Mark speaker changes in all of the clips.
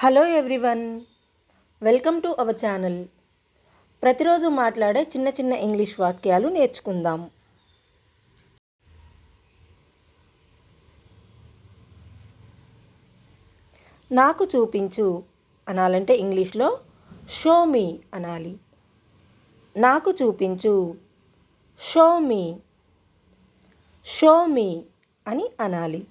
Speaker 1: Hello everyone, welcome to our channel. ప్రతిరోజు మాట్లాడే చిన్న చిన్న ఇంగ్లీష్ వాక్యాలు నేర్చుకుందాం. నాకు చూపించు అనాలంటే ఇంగ్లీష్లో షో మీ అనాలి. నాకు చూపించు, షో మీ, షో మీ అని అనాలి.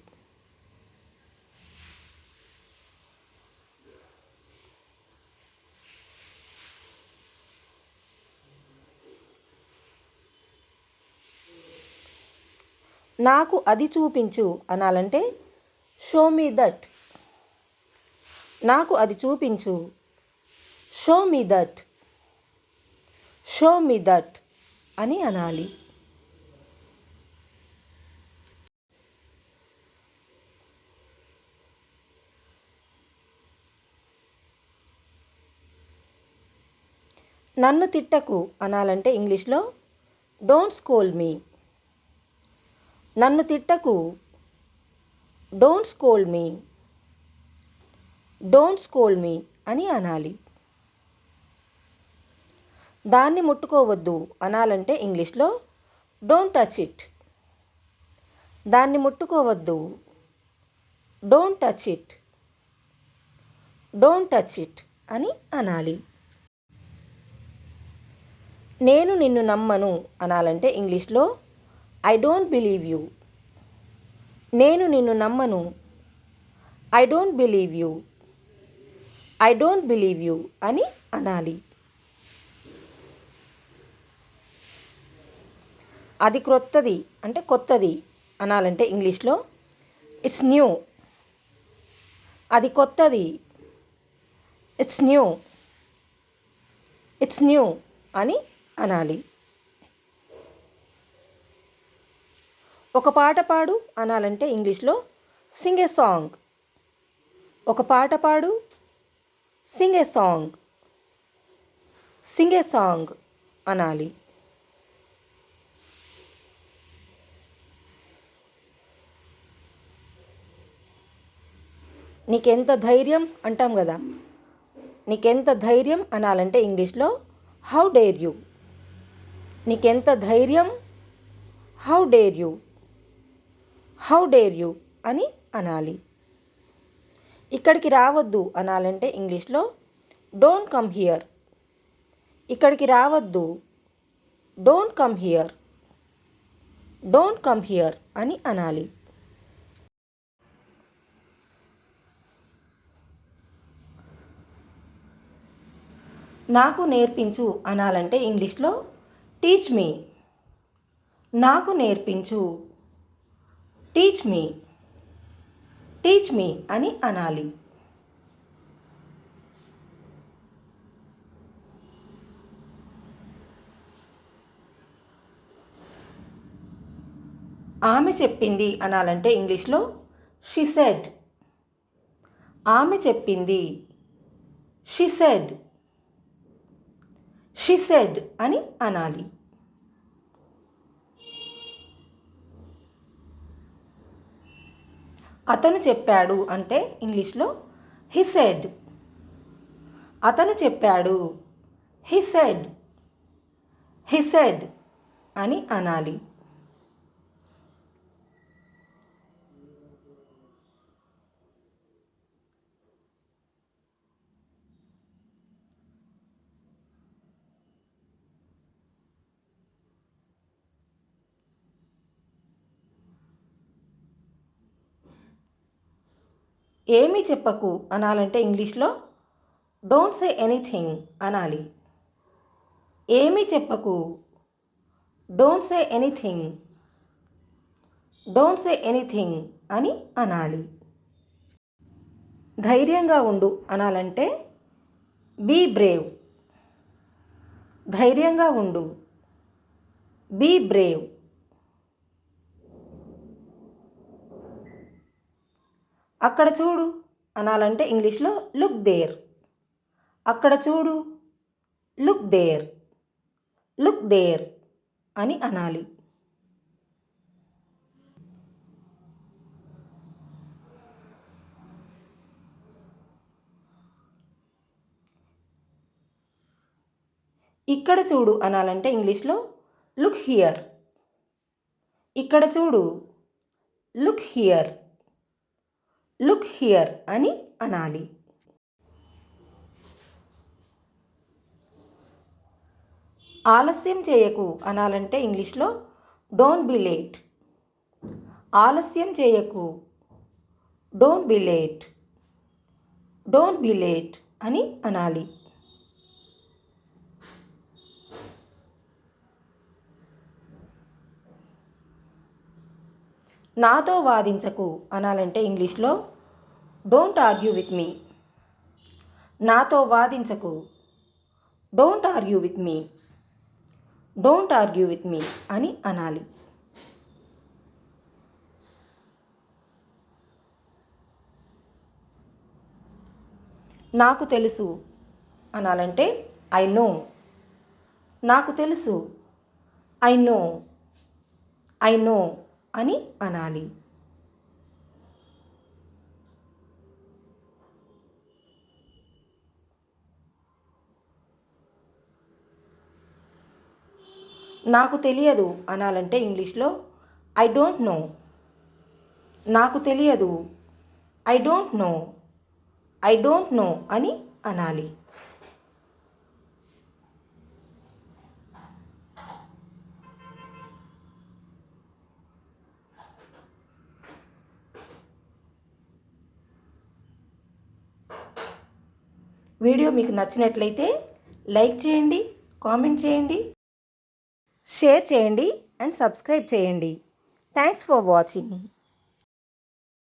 Speaker 1: నాకు అది చూపించు అనాలంటే షో మీ దట్. నాకు అది చూపించు, show me that, show me that అని అనాలి. నన్ను తిట్టకు అనాలంటే ఇంగ్లీష్లో డోంట్ స్కోల్డ్ మీ. నన్ను తిట్టకు, don't scold me, don't scold me అని అనాలి. దాన్ని ముట్టుకోవద్దు అనాలంటే ఇంగ్లీష్లో డోంట్ టచ్ ఇట్. దాన్ని ముట్టుకోవద్దు, don't touch it, don't touch it అని అనాలి. నేను నిన్ను నమ్మను అనాలంటే ఇంగ్లీష్లో ఐ డోంట్ బిలీవ్ యూ. నేను నిన్ను నమ్మను, I don't believe you, I don't believe you అని అనాలి. అది క్రొత్తది అంటే కొత్తది అనాలంటే ఇంగ్లీష్లో ఇట్స్ న్యూ. అది కొత్తది, ఇట్స్ న్యూ, ఇట్స్ న్యూ అని అనాలి. ఒక పాట పాడు అనాలంటే ఇంగ్లీష్లో సింగ్ ఏ సాంగ్. ఒక పాట పాడు, సింగ్ ఏ సాంగ్, సింగ్ ఏ సాంగ్ అనాలి. నీకెంత ధైర్యం అంటాం కదా, నీకెంత ధైర్యం అనాలంటే ఇంగ్లీష్లో హౌ డేర్ యూ. నీకెంత ధైర్యం, how dare you, how dare you అని అనాలి. ఇక్కడికి రావద్దు అనాలంటే ఇంగ్లీష్లో డోంట్ కమ్ హియర్. ఇక్కడికి రావద్దు, don't come here, don't come here అని అనాలి. నాకు నేర్పించు అనాలంటే ఇంగ్లీష్లో టీచ్ మీ. నాకు నేర్పించు, టీచ్ మీ, టీచ్ మీ అని అనాలి. ఆమె చెప్పింది అనాలంటే ఇంగ్లీష్లో షీ సెడ్. ఆమె చెప్పింది, షీ సెడ్, షీ సెడ్ అని అనాలి. అతను చెప్పాడు అంటే ఇంగ్లీష్లో హీ సెడ్. అతను చెప్పాడు, హీ సెడ్, హీ సెడ్ అని అనాలి. ఏమీ చెప్పకు అనాలంటే ఇంగ్లీష్లో డోంట్ సే ఎనీథింగ్ అనాలి. ఏమీ చెప్పకు, don't say anything, don't say anything అని అనాలి. ధైర్యంగా ఉండు అనాలంటే బీ బ్రేవ్. ధైర్యంగా ఉండు, బీ బ్రేవ్. అక్కడ చూడు అనాలంటే ఇంగ్లీష్లో లుక్ దేర్. అక్కడ చూడు, లుక్ దేర్, లుక్ దేర్ అని అనాలి. ఇక్కడ చూడు అనాలంటే ఇంగ్లీష్లో లుక్ హియర్. ఇక్కడ చూడు, లుక్ హియర్. లుక్ హియర్ అని అనాలి. ఆలస్యం చేయకు అనాలంటే ఇంగ్లీష్లో డోంట్ బి లేట్. ఆలస్యం చేయకు, don't be late. Don't be late అని అనాలి. నాతో వాదించకు అనాలంటే ఇంగ్లీష్లో డోంట్ ఆర్గ్యూ విత్ మీ. నాతో వాదించకు, don't argue with me. Don't argue with me అని అనాలి. నాకు తెలుసు అనాలంటే ఐ నో. నాకు తెలుసు, ఐ నో. ఐ నో అని అనాలి. నాకు తెలియదు అనాలంటే ఇంగ్లీష్లో ఐ డోంట్ నో. నాకు తెలియదు, I don't know. I don't know అని అనాలి. వీడియో మీకు నచ్చినట్లయితే లైక్ చేయండి, కామెంట్ చేయండి, షేర్ చేయండి అండ్ సబ్స్క్రైబ్ చేయండి. Thanks for watching.